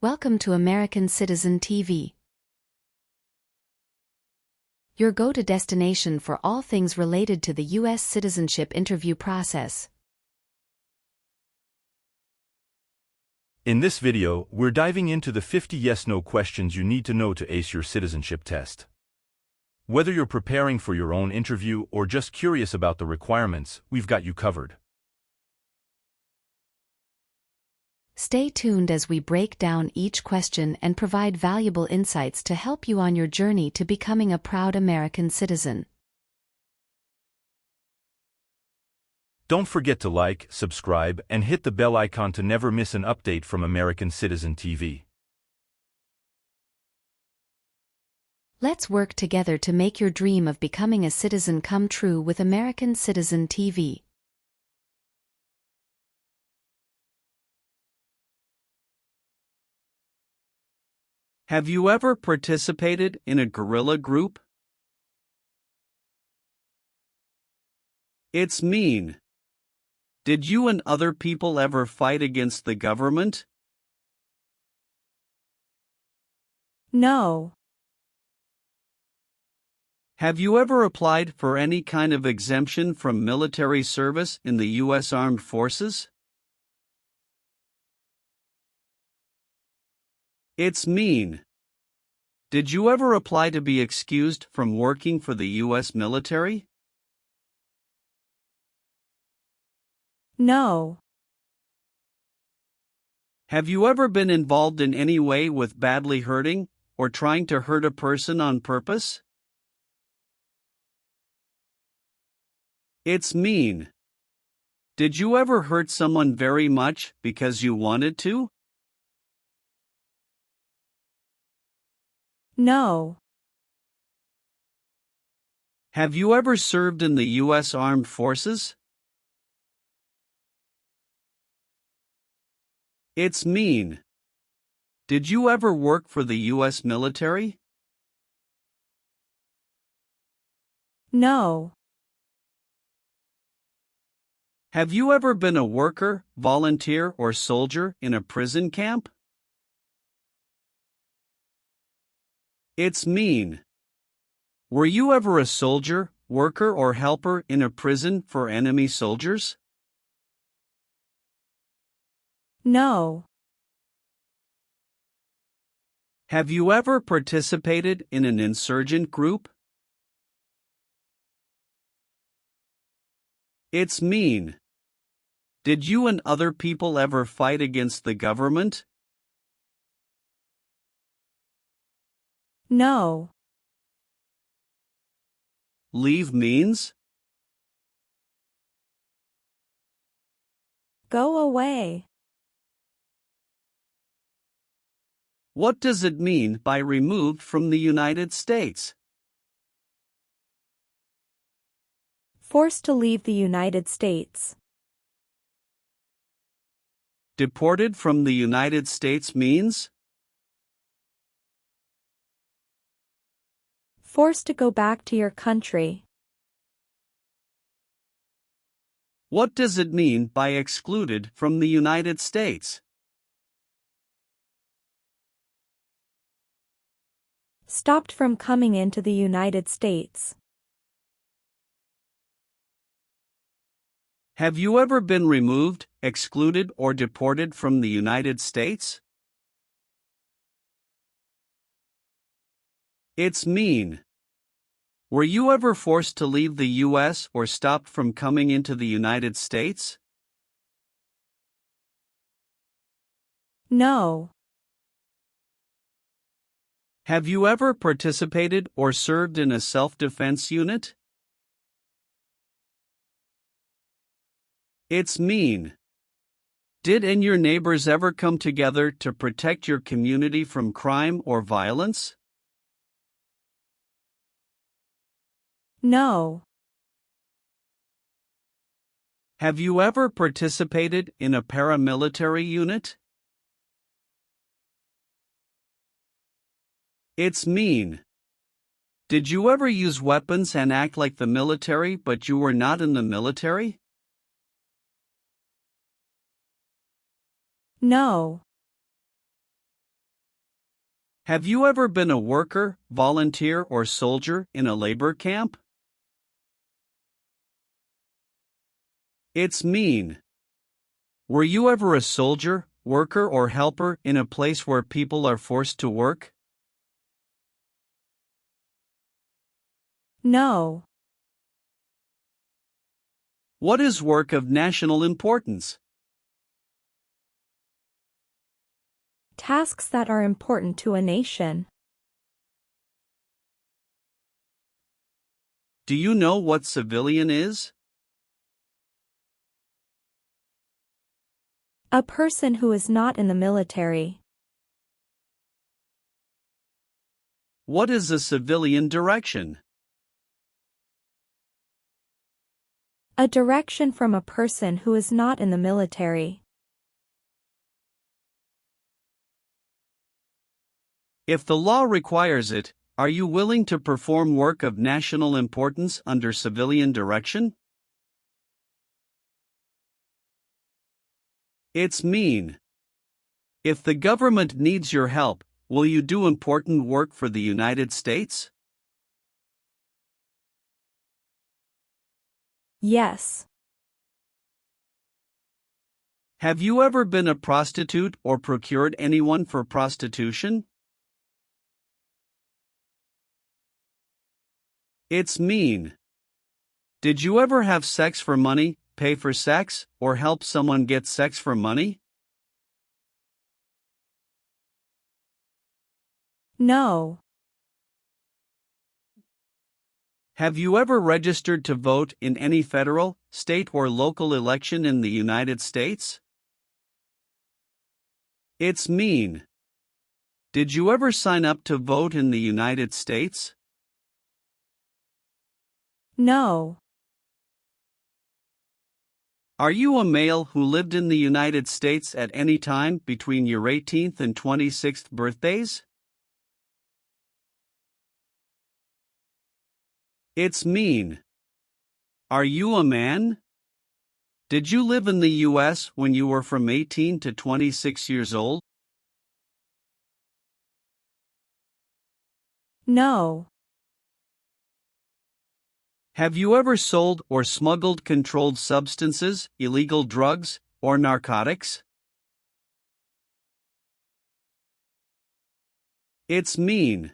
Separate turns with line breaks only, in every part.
Welcome to American Citizen TV, your go-to destination for all things related to the US citizenship interview process.
In this video, we're diving into the 50 yes-no questions you need to know to ace your citizenship test. Whether you're preparing for your own interview or just curious about the requirements, we've got you covered.
Stay tuned as we break down each question and provide valuable insights to help you on your journey to becoming a proud American citizen.
Don't forget to like, subscribe, and hit the bell icon to never miss an update from American Citizen TV.
Let's work together to make your dream of becoming a citizen come true with American Citizen TV.
Have you ever participated in a guerrilla group? It's mean. Did you and other people ever fight against the government?
No.
Have you ever applied for any kind of exemption from military service in the U.S. Armed Forces? It's mean. Did you ever apply to be excused from working for the U.S. military?
No.
Have you ever been involved in any way with badly hurting or trying to hurt a person on purpose? It's mean. Did you ever hurt someone very much because you wanted to?
No.
Have you ever served in the U.S. Armed Forces? It's mean. Did you ever work for the U.S. military?
No.
Have you ever been a worker, volunteer, or soldier in a prison camp? It's mean. Were you ever a soldier, worker, or helper in a prison for enemy soldiers?
No.
Have you ever participated in an insurgent group? It's mean. Did you and other people ever fight against the government?
No.
Leave means?
Go away.
What does it mean by removed from the United States?
Forced to leave the United States.
Deported from the United States means?
Forced to go back to your country.
What does it mean by excluded from the United States?
Stopped from coming into the United States.
Have you ever been removed, excluded, or deported from the United States? It's mean. Were you ever forced to leave the U.S. or stopped from coming into the United States?
No.
Have you ever participated or served in a self-defense unit? It's mean. Did and your neighbors ever come together to protect your community from crime or violence?
No.
Have you ever participated in a paramilitary unit? It's mean. Did you ever use weapons and act like the military but you were not in the military?
No.
Have you ever been a worker, volunteer, or soldier in a labor camp? It's mean. Were you ever a soldier, worker, or helper in a place where people are forced to work?
No.
What is work of national importance?
Tasks that are important to a nation.
Do you know what civilian is?
A person who is not in the military.
What is a civilian direction?
A direction from a person who is not in the military.
If the law requires it, are you willing to perform work of national importance under civilian direction? It's mean. If the government needs your help, will you do important work for the United States?
Yes.
Have you ever been a prostitute or procured anyone for prostitution? It's mean. Did you ever have sex for money, pay for sex, or help someone get sex for money?
No.
Have you ever registered to vote in any federal, state, or local election in the United States? It's mean. Did you ever sign up to vote in the United States?
No.
Are you a male who lived in the United States at any time between your 18th and 26th birthdays? It's mean. Are you a man? Did you live in the U.S. when you were from 18 to 26 years old?
No.
Have you ever sold or smuggled controlled substances, illegal drugs, or narcotics? It's mean.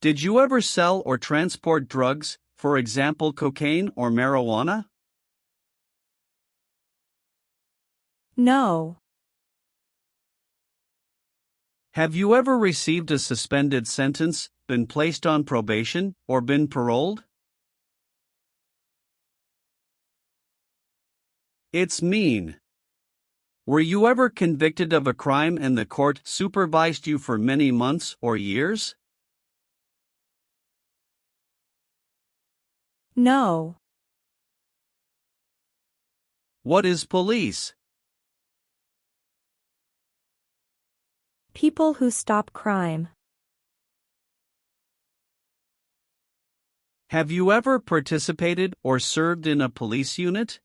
Did you ever sell or transport drugs, for example cocaine or marijuana?
No.
Have you ever received a suspended sentence, been placed on probation, or been paroled? It's mean. Were you ever convicted of a crime and the court supervised you for many months or years?
No.
What is police?
People who stop crime.
Have you ever participated or served in a police unit?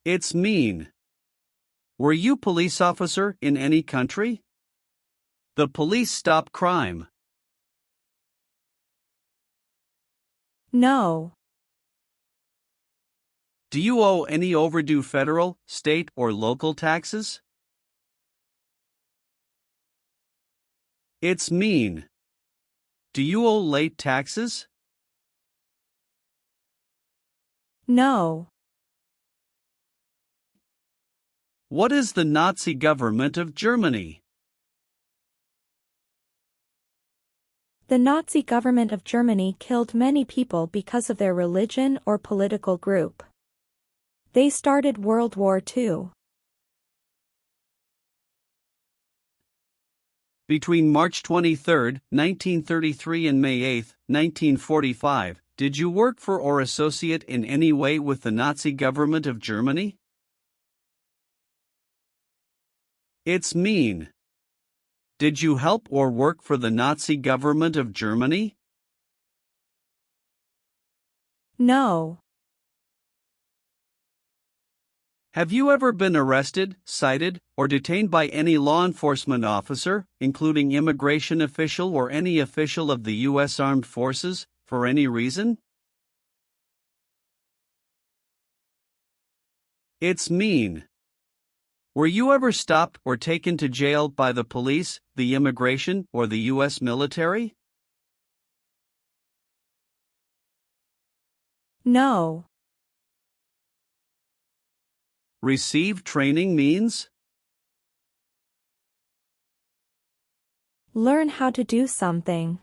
It's mean. Were you police officer in any country? The police stop crime.
No.
Do you owe any overdue federal, state, or local taxes? It's mean. Do you owe late taxes?
No.
What is the Nazi government of Germany?
The Nazi government of Germany killed many people because of their religion or political group. They started World War II.
Between March 23, 1933 and May 8, 1945, did you work for or associate in any way with the Nazi government of Germany? It's mean. Did you help or work for the Nazi government of Germany?
No.
Have you ever been arrested, cited, or detained by any law enforcement officer, including immigration official or any official of the U.S. Armed Forces, for any reason? It's mean. Were you ever stopped or taken to jail by the police, the immigration, or the U.S. military?
No.
Receive training means?
Learn how to do something.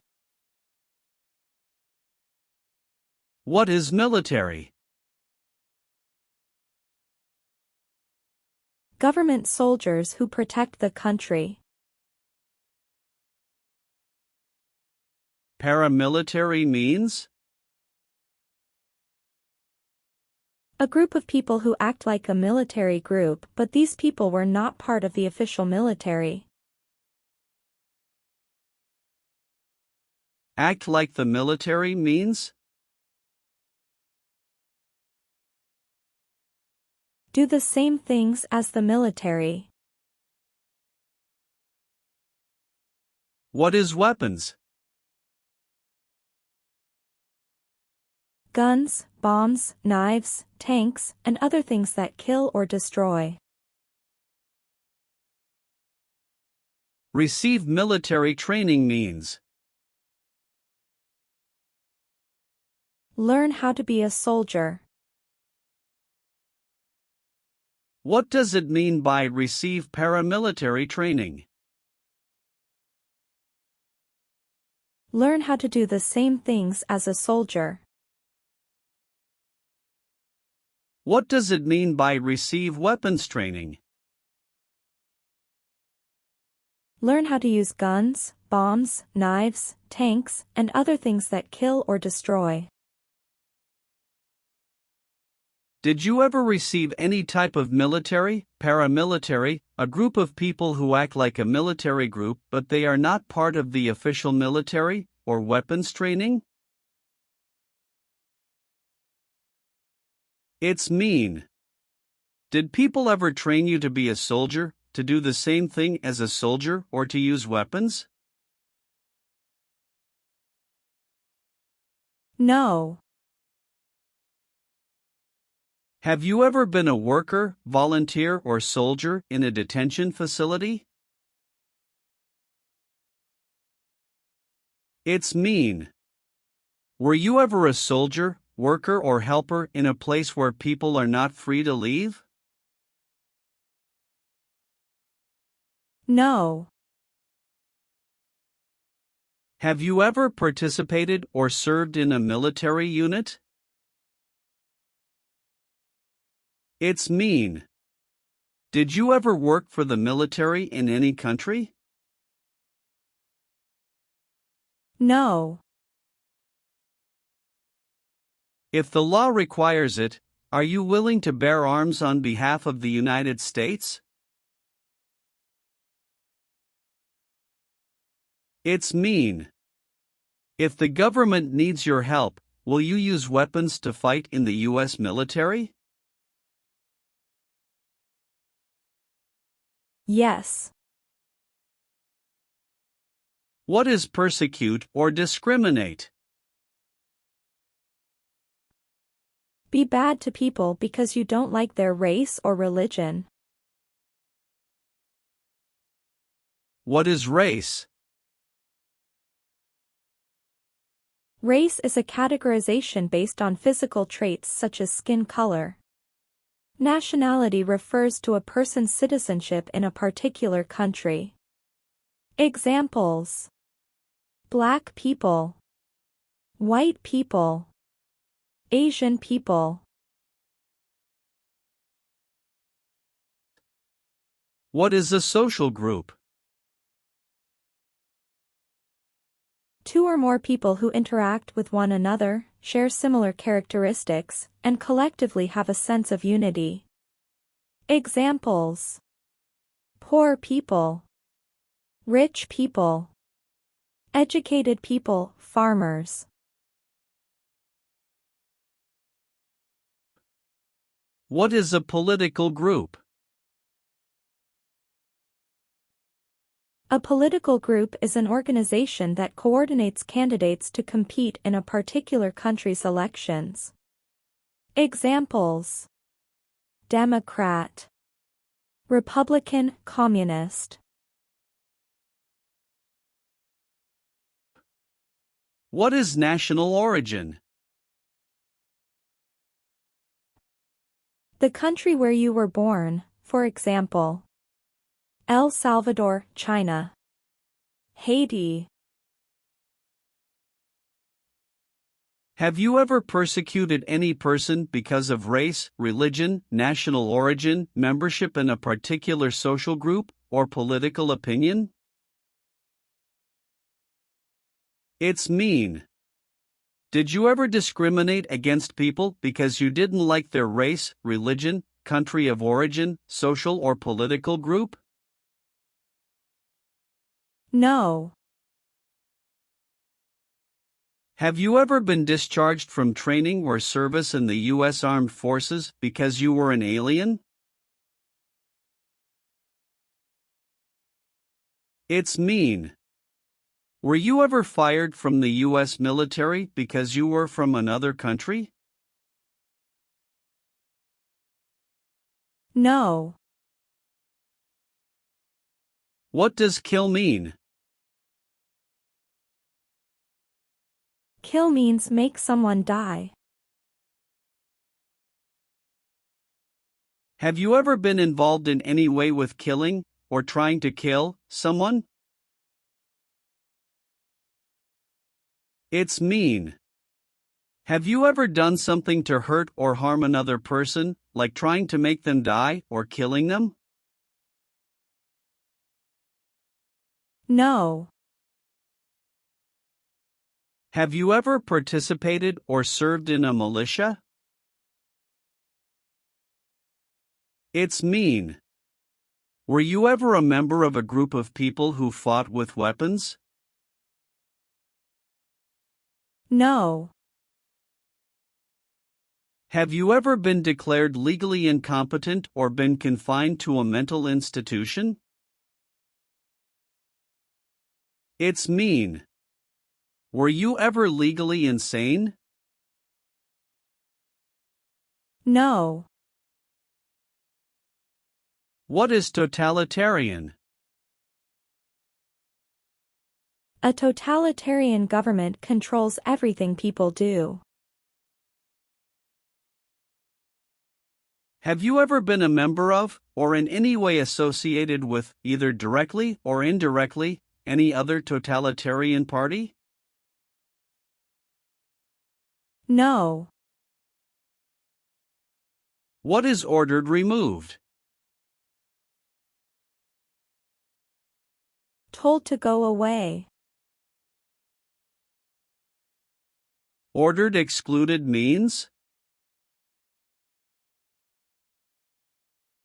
What is military?
Government soldiers who protect the country.
Paramilitary means?
A group of people who act like a military group, but these people were not part of the official military.
Act like the military means?
Do the same things as the military.
What is weapons?
Guns, bombs, knives, tanks, and other things that kill or destroy.
Receive military training means?
Learn how to be a soldier.
What does it mean by receive paramilitary training?
Learn how to do the same things as a soldier.
What does it mean by receive weapons training?
Learn how to use guns, bombs, knives, tanks, and other things that kill or destroy.
Did you ever receive any type of military, paramilitary, a group of people who act like a military group but they are not part of the official military, or weapons training? It's mean. Did people ever train you to be a soldier, to do the same thing as a soldier, or to use weapons?
No.
Have you ever been a worker, volunteer, or soldier in a detention facility? It's mean. Were you ever a soldier, worker, or helper in a place where people are not free to leave?
No.
Have you ever participated or served in a military unit? It's mean. Did you ever work for the military in any country?
No.
If the law requires it, are you willing to bear arms on behalf of the United States? It's mean. If the government needs your help, will you use weapons to fight in the U.S. military?
Yes.
What is persecute or discriminate?
Be bad to people because you don't like their race or religion.
What is race?
Race is a categorization based on physical traits such as skin color. Nationality refers to a person's citizenship in a particular country. Examples: Black people, white people, Asian people.
What is a social group?
Two or more people who interact with one another, share similar characteristics, and collectively have a sense of unity. Examples: poor people, rich people, educated people, farmers.
What is a political group?
A political group is an organization that coordinates candidates to compete in a particular country's elections. Examples: Democrat, Republican, Communist.
What is national origin?
The country where you were born, for example, El Salvador, China. Haiti.
Have you ever persecuted any person because of race, religion, national origin, membership in a particular social group, or political opinion? It's mean. Did you ever discriminate against people because you didn't like their race, religion, country of origin, social or political group?
No.
Have you ever been discharged from training or service in the U.S. Armed Forces because you were an alien? It's mean. Were you ever fired from the U.S. military because you were from another country?
No.
What does kill mean?
Kill means make someone die.
Have you ever been involved in any way with killing, or trying to kill, someone? It's mean. Have you ever done something to hurt or harm another person, like trying to make them die or killing them?
No.
Have you ever participated or served in a militia? It's mean. Were you ever a member of a group of people who fought with weapons?
No.
Have you ever been declared legally incompetent or been confined to a mental institution? It's mean. Were you ever legally insane?
No.
What is totalitarian?
A totalitarian government controls everything people do.
Have you ever been a member of, or in any way associated with, either directly or indirectly, any other totalitarian party?
No.
What is ordered removed?
Told to go away.
Ordered excluded means?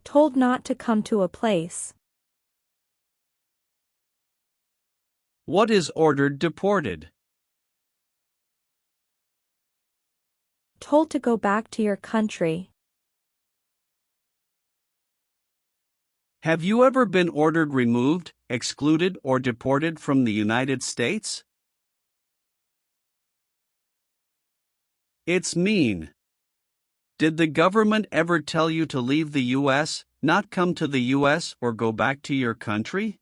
Told not to come to a place.
What is ordered deported?
Told to go back to your country.
Have you ever been ordered removed, excluded, or deported from the United States? It's mean. Did the government ever tell you to leave the U.S., not come to the U.S., or go back to your country?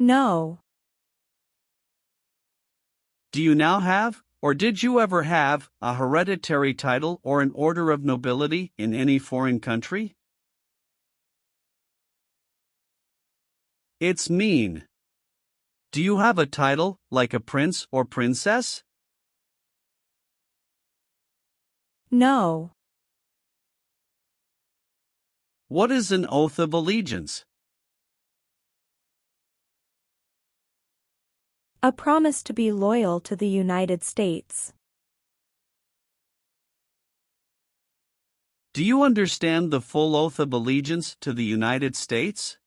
No.
Do you now have, or did you ever have, a hereditary title or an order of nobility in any foreign country? It's mean. Do you have a title, like a prince or princess?
No.
What is an oath of allegiance?
A promise to be loyal to the United States.
Do you understand the full oath of allegiance to the United States?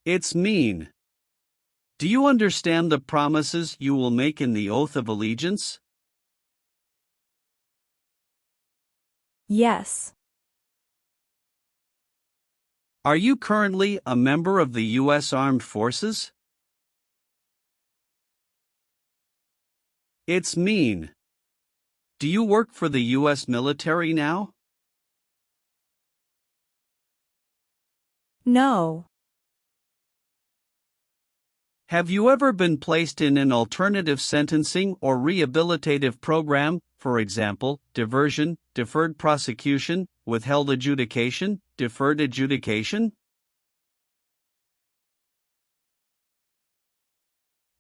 It's mean. Do you understand the promises you will make in the oath of allegiance?
Yes.
Are you currently a member of the U.S. Armed Forces? It's mean. Do you work for the U.S. military now?
No.
Have you ever been placed in an alternative sentencing or rehabilitative program, for example, diversion, deferred prosecution, withheld adjudication, deferred adjudication?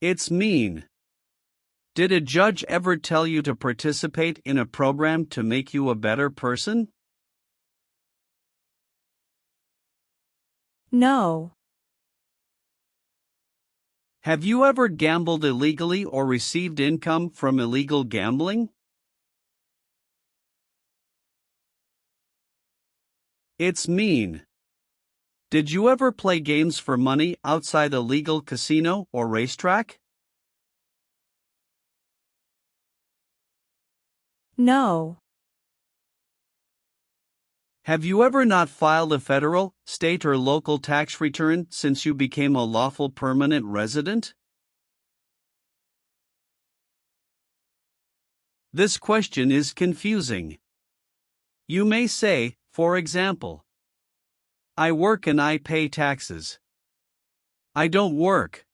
It's mean. Did a judge ever tell you to participate in a program to make you a better person?
No.
Have you ever gambled illegally or received income from illegal gambling? It's mean. Did you ever play games for money outside a legal casino or racetrack?
No.
Have you ever not filed a federal, state, or local tax return since you became a lawful permanent resident? This question is confusing. You may say, for example, I work and I pay taxes. I don't work.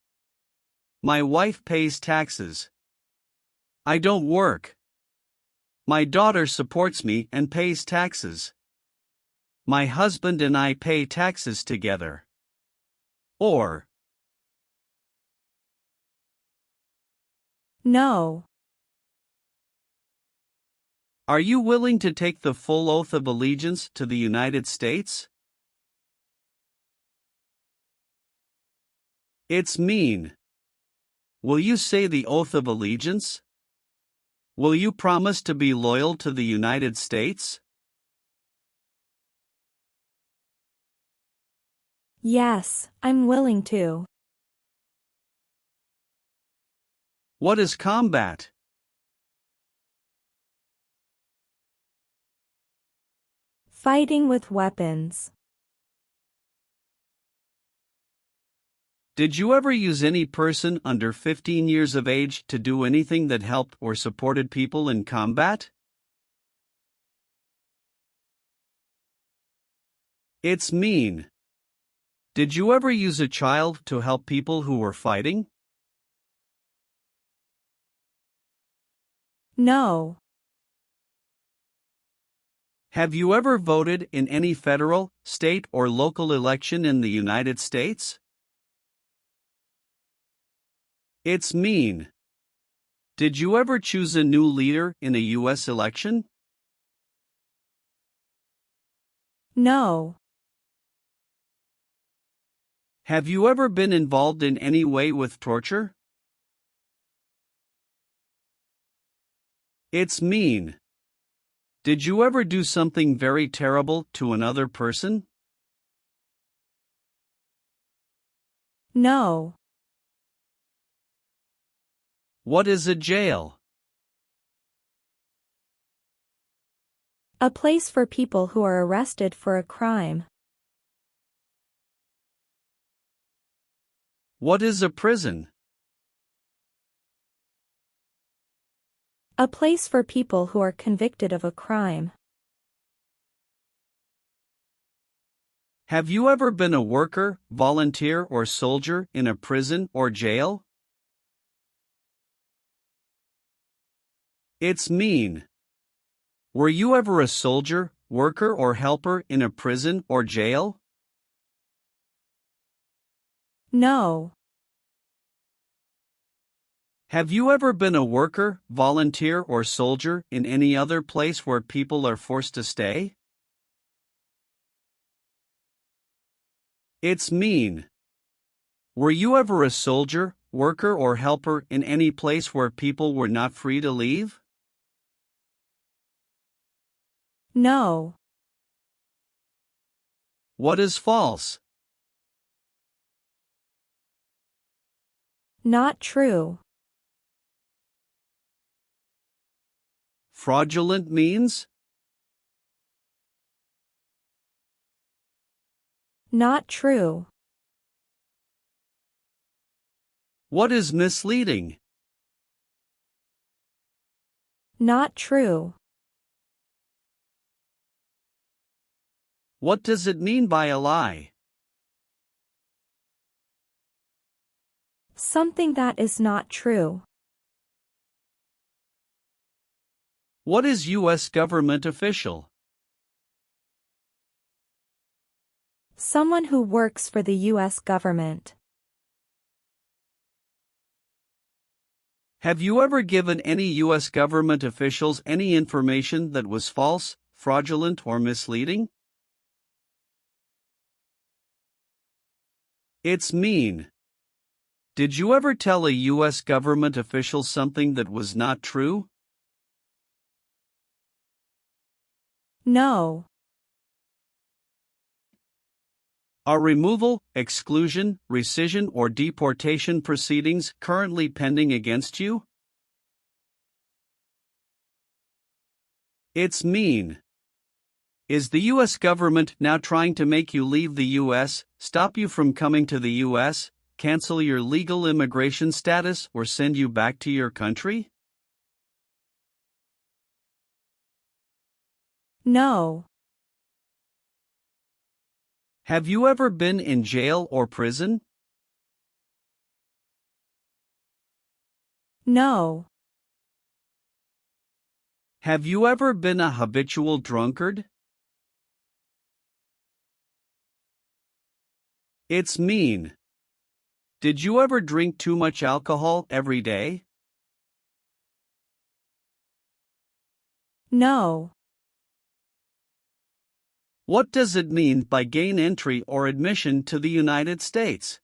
My wife pays taxes. I don't work. My daughter supports me and pays taxes. My husband and I pay taxes together. Or,
No.
are you willing to take the full oath of allegiance to the United States? It's mean. Will you say the oath of allegiance? Will you promise to be loyal to the United States?
Yes, I'm willing to.
What is combat?
Fighting with weapons.
Did you ever use any person under 15 years of age to do anything that helped or supported people in combat? It's mean. Did you ever use a child to help people who were fighting?
No.
Have you ever voted in any federal, state, or local election in the United States? It's mean. Did you ever choose a new leader in a U.S. election?
No.
Have you ever been involved in any way with torture? It's mean. Did you ever do something very terrible to another person?
No.
What is a jail?
A place for people who are arrested for a crime.
What is a prison?
A place for people who are convicted of a crime.
Have you ever been a worker, volunteer, or soldier in a prison or jail? It's mean. Were you ever a soldier, worker, or helper in a prison or jail?
No.
Have you ever been a worker, volunteer, or soldier in any other place where people are forced to stay? It's mean. Were you ever a soldier, worker, or helper in any place where people were not free to leave?
No.
What is false?
Not true.
Fraudulent means?
Not true.
What is misleading?
Not true.
What does it mean by a lie?
Something that is not true.
What is U.S. government official?
Someone who works for the U.S. government.
Have you ever given any U.S. government officials any information that was false, fraudulent, or misleading? It's mean. Did you ever tell a U.S. government official something that was not true?
No.
Are removal, exclusion, rescission, or deportation proceedings currently pending against you? It's mean. Is the U.S. government now trying to make you leave the U.S., stop you from coming to the U.S., cancel your legal immigration status, or send you back to your country?
No.
Have you ever been in jail or prison?
No.
Have you ever been a habitual drunkard? It's mean. Did you ever drink too much alcohol every day?
No.
What does it mean by gain entry or admission to the United States?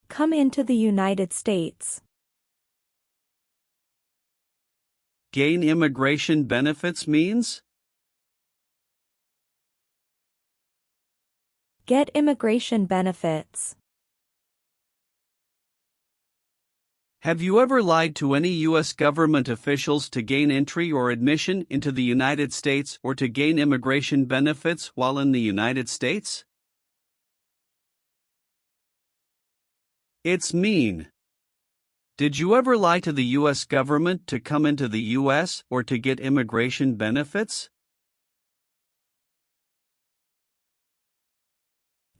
Come into the United States.
Gain immigration benefits means?
Get immigration benefits.
Have you ever lied to any U.S. government officials to gain entry or admission into the United States or to gain immigration benefits while in the United States? It's mean. Did you ever lie to the U.S. government to come into the U.S. or to get immigration benefits?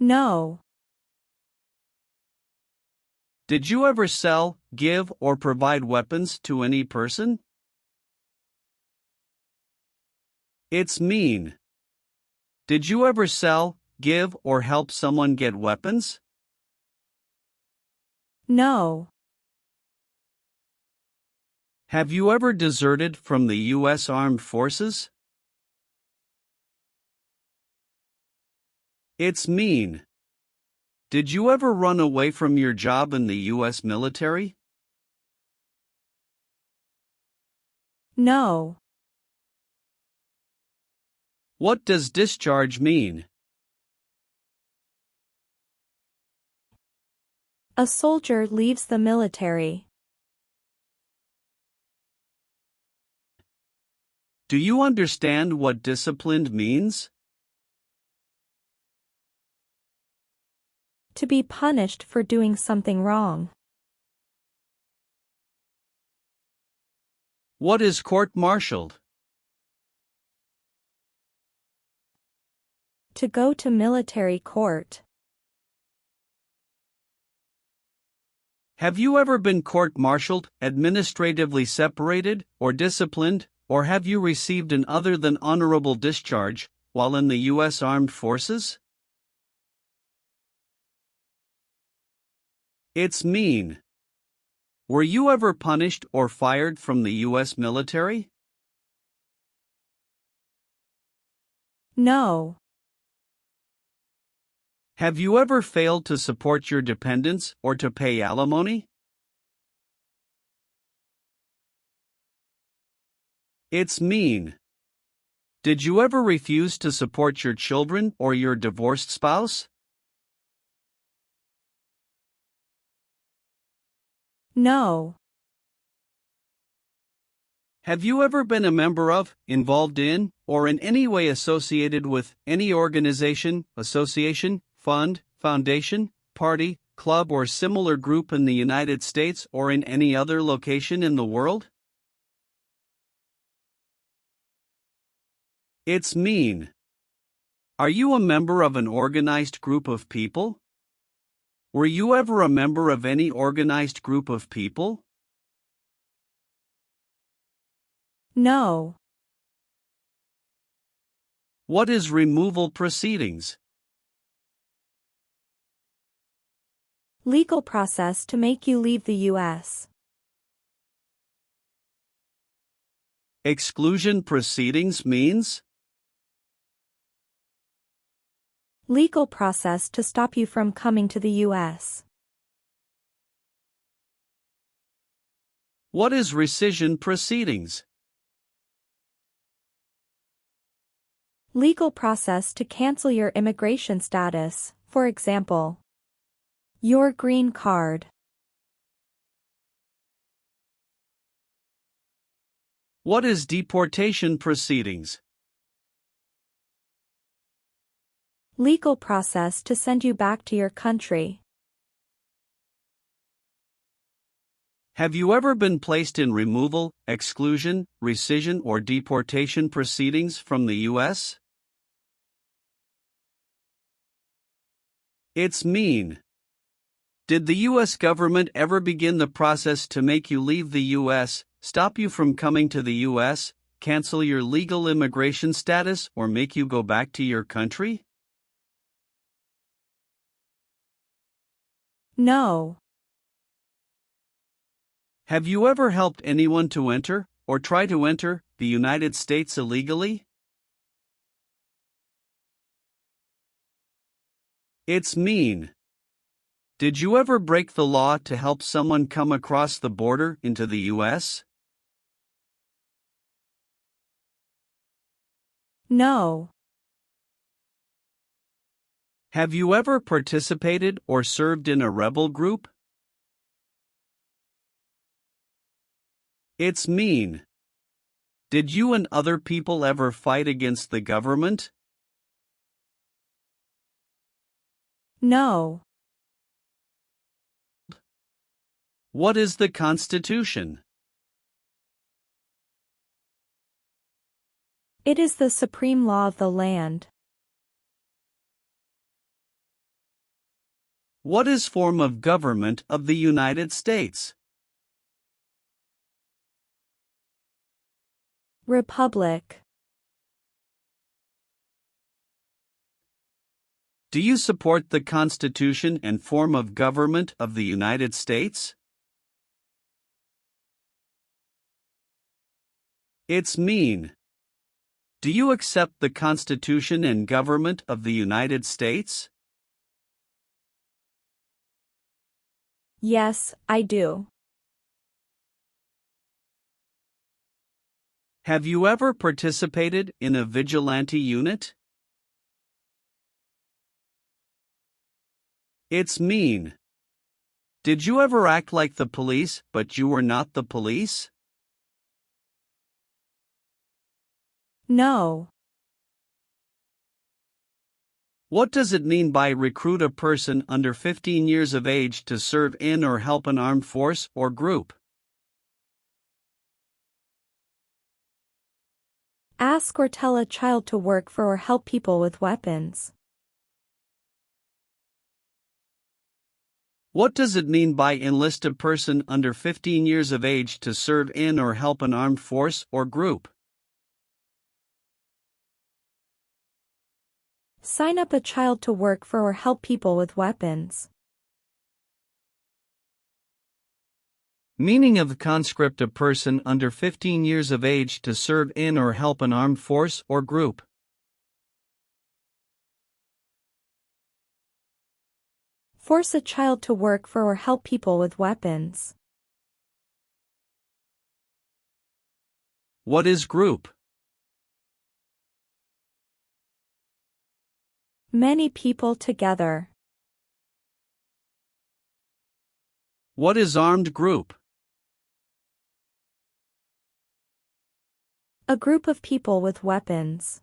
No.
Did you ever sell, give, or provide weapons to any person? It's mean. Did you ever sell, give, or help someone get weapons?
No.
Have you ever deserted from the U.S. Armed Forces? It's mean. Did you ever run away from your job in the U.S. military?
No.
What does discharge mean?
A soldier leaves the military.
Do you understand what disciplined means?
To be punished for doing something wrong.
What is court-martialed?
To go to military court.
Have you ever been court-martialed, administratively separated, or disciplined, or have you received an other than honorable discharge while in the U.S. Armed Forces? It's mean. Were you ever punished or fired from the U.S. military?
No.
Have you ever failed to support your dependents or to pay alimony? It's mean. Did you ever refuse to support your children or your divorced spouse?
No.
Have you ever been a member of, involved in, or in any way associated with any organization, association, fund, foundation, party, club, or similar group in the United States or in any other location in the world? It's mean. Are you a member of an organized group of people? Were you ever a member of any organized group of people?
No.
What is removal proceedings?
Legal process to make you leave the U.S.
Exclusion proceedings means?
Legal process to stop you from coming to the U.S.
What is rescission proceedings?
Legal process to cancel your immigration status, for example, your green card.
What is deportation proceedings?
Legal process to send you back to your country.
Have you ever been placed in removal, exclusion, rescission, or deportation proceedings from the U.S.? It's mean. Did the U.S. government ever begin the process to make you leave the U.S., stop you from coming to the U.S., cancel your legal immigration status, or make you go back to your country?
No.
Have you ever helped anyone to enter, or try to enter, the United States illegally? It's mean. Did you ever break the law to help someone come across the border into the U.S.?
No.
Have you ever participated or served in a rebel group? It's mean. Did you and other people ever fight against the government?
No.
What is the Constitution?
It is the supreme law of the land.
What is form of government of the United States?
Republic.
Do you support the Constitution and form of government of the United States? It's mean. Do you accept the Constitution and government of the United States?
Yes, I do.
Have you ever participated in a vigilante unit? It's mean. Did you ever act like the police, but you were not the police?
No.
What does it mean by recruit a person under 15 years of age to serve in or help an armed force or group?
Ask or tell a child to work for or help people with weapons.
What does it mean by enlist a person under 15 years of age to serve in or help an armed force or group?
Sign up a child to work for or help people with weapons.
Meaning of conscript a person under 15 years of age to serve in or help an armed force or group.
Force a child to work for or help people with weapons.
What is group?
Many people together.
What is armed group?
A group of people with weapons.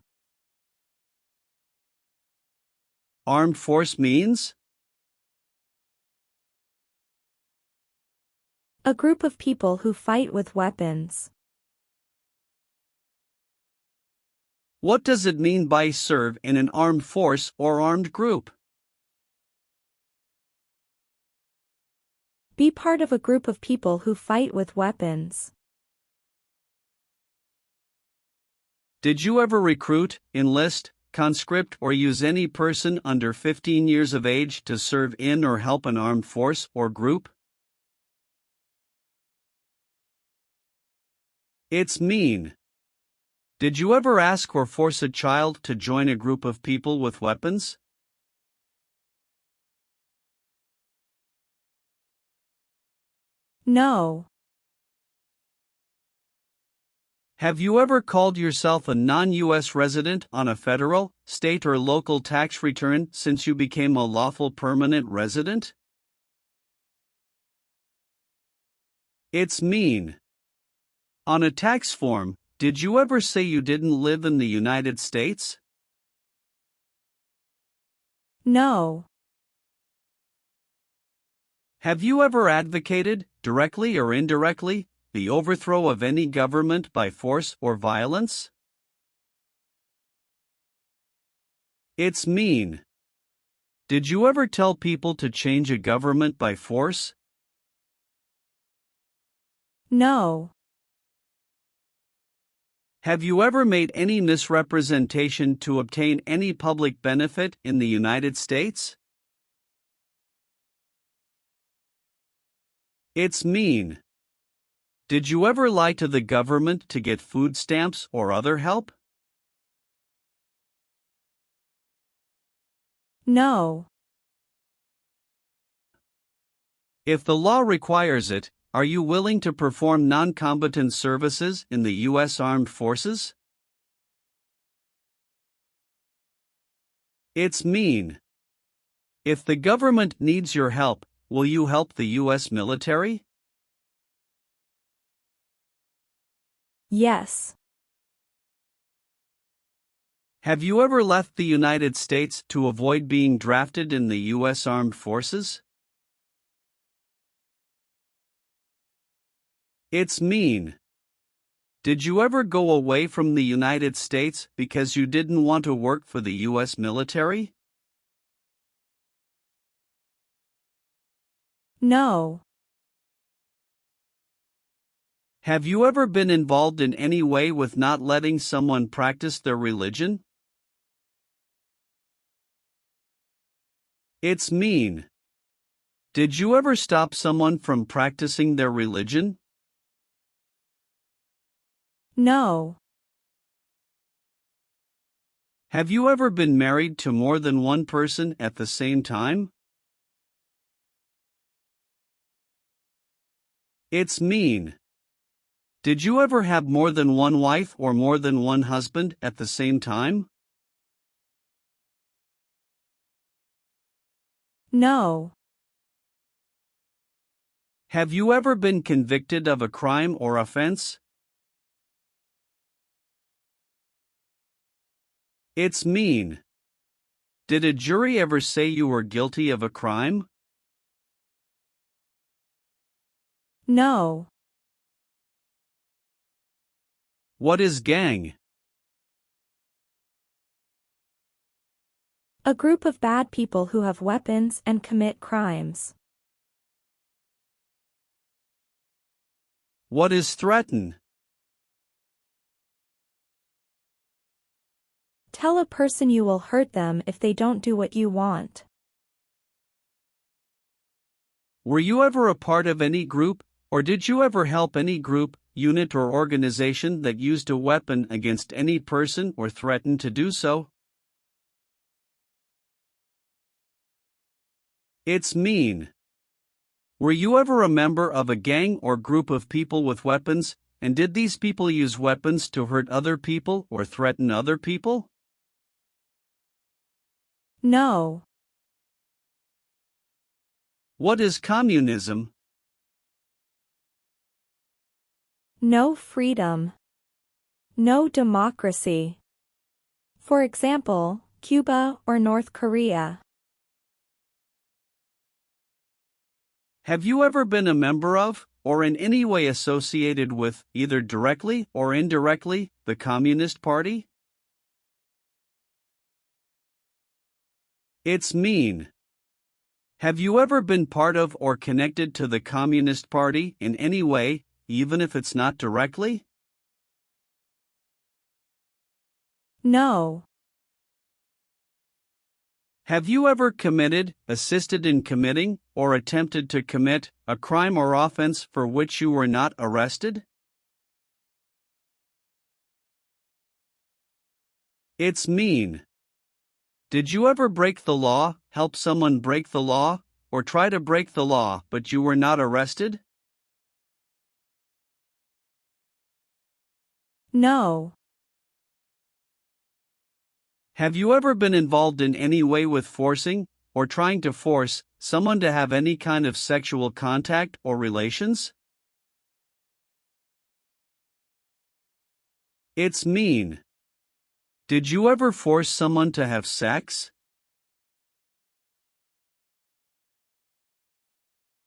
Armed force means?
A group of people who fight with weapons.
What does it mean by serve in an armed force or armed group?
Be part of a group of people who fight with weapons.
Did you ever recruit, enlist, conscript, or use any person under 15 years of age to serve in or help an armed force or group? It's mean. Did you ever ask or force a child to join a group of people with weapons?
No.
Have you ever called yourself a non-US resident on a federal, state, or local tax return since you became a lawful permanent resident? It's mean. On a tax form, did you ever say you didn't live in the United States?
No.
Have you ever advocated, directly or indirectly, the overthrow of any government by force or violence? It's mean. Did you ever tell people to change a government by force?
No.
Have you ever made any misrepresentation to obtain any public benefit in the United States? It's mean. Did you ever lie to the government to get food stamps or other help?
No.
If the law requires it, are you willing to perform non-combatant services in the U.S. Armed Forces? It's mean. If the government needs your help, will you help the U.S. military?
Yes.
Have you ever left the United States to avoid being drafted in the U.S. Armed Forces? It's mean. Did you ever go away from the United States because you didn't want to work for the U.S. military?
No.
Have you ever been involved in any way with not letting someone practice their religion? It's mean. Did you ever stop someone from practicing their religion?
No.
Have you ever been married to more than one person at the same time? It's mean. Did you ever have more than one wife or more than one husband at the same time?
No.
Have you ever been convicted of a crime or offense? It's mean. Did a jury ever say you were guilty of a crime?
No.
What is gang?
A group of bad people who have weapons and commit crimes.
What is threaten?
Tell a person you will hurt them if they don't do what you want.
Were you ever a part of any group, or did you ever help any group, unit, or organization that used a weapon against any person or threatened to do so? It's mean. Were you ever a member of a gang or group of people with weapons, and did these people use weapons to hurt other people or threaten other people?
No.
What is communism?
No freedom. No democracy. For example, Cuba or North Korea.
Have you ever been a member of, or in any way associated with, either directly or indirectly, the Communist Party? It's mean. Have you ever been part of or connected to the Communist Party in any way, even if it's not directly?
No.
Have you ever committed, assisted in committing, or attempted to commit a crime or offense for which you were not arrested? It's mean. Did you ever break the law, help someone break the law, or try to break the law but you were not arrested?
No.
Have you ever been involved in any way with forcing, or trying to force, someone to have any kind of sexual contact or relations? It's mean. Did you ever force someone to have sex?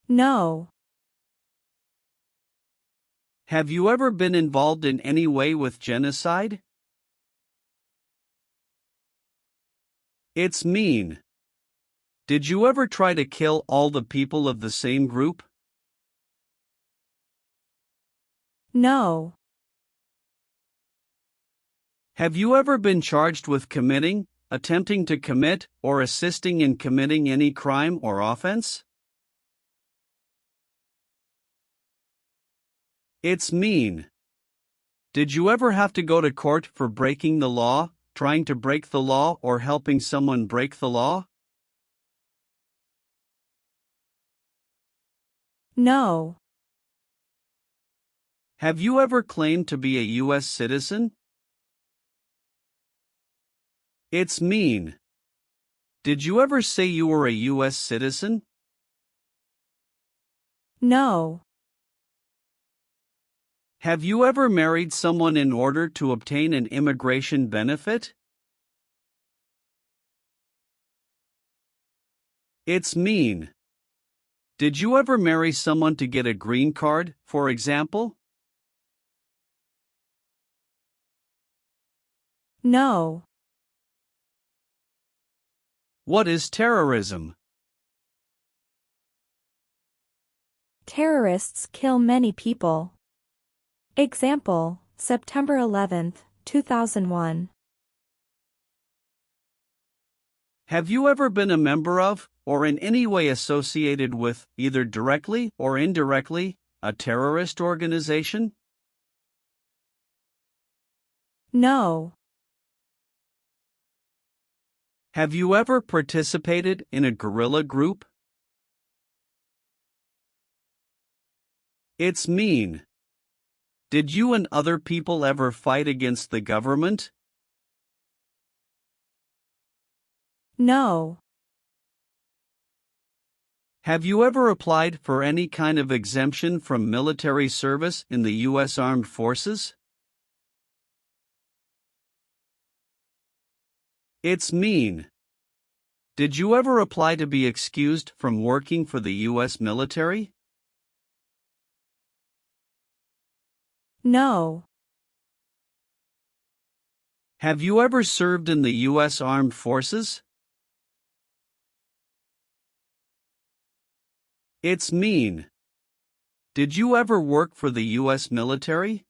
No.
Have you ever been involved in any way with genocide? It's mean. Did you ever try to kill all the people of the same group?
No.
Have you ever been charged with committing, attempting to commit, or assisting in committing any crime or offense? It's mean. Did you ever have to go to court for breaking the law, trying to break the law, or helping someone break the law?
No.
Have you ever claimed to be a US citizen? It's mean. Did you ever say you were a US citizen?
No.
Have you ever married someone in order to obtain an immigration benefit? It's mean. Did you ever marry someone to get a green card, for example?
No.
What is terrorism?
Terrorists kill many people. Example, September 11, 2001.
Have you ever been a member of, or in any way associated with, either directly or indirectly, a terrorist organization?
No.
Have you ever participated in a guerrilla group? It's mean. Did you and other people ever fight against the government?
No.
Have you ever applied for any kind of exemption from military service in the U.S. Armed Forces? It's mean. Did you ever apply to be excused from working for the U.S. military?
No.
Have you ever served in the U.S. Armed Forces? It's mean. Did you ever work for the U.S. military?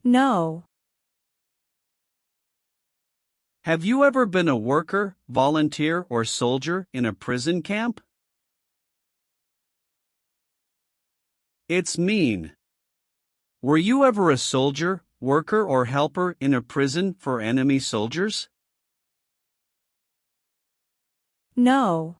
No.
Have you ever been a worker, volunteer, or soldier in a prison camp? It's mean. Were you ever a soldier, worker, or helper in a prison for enemy soldiers?
No.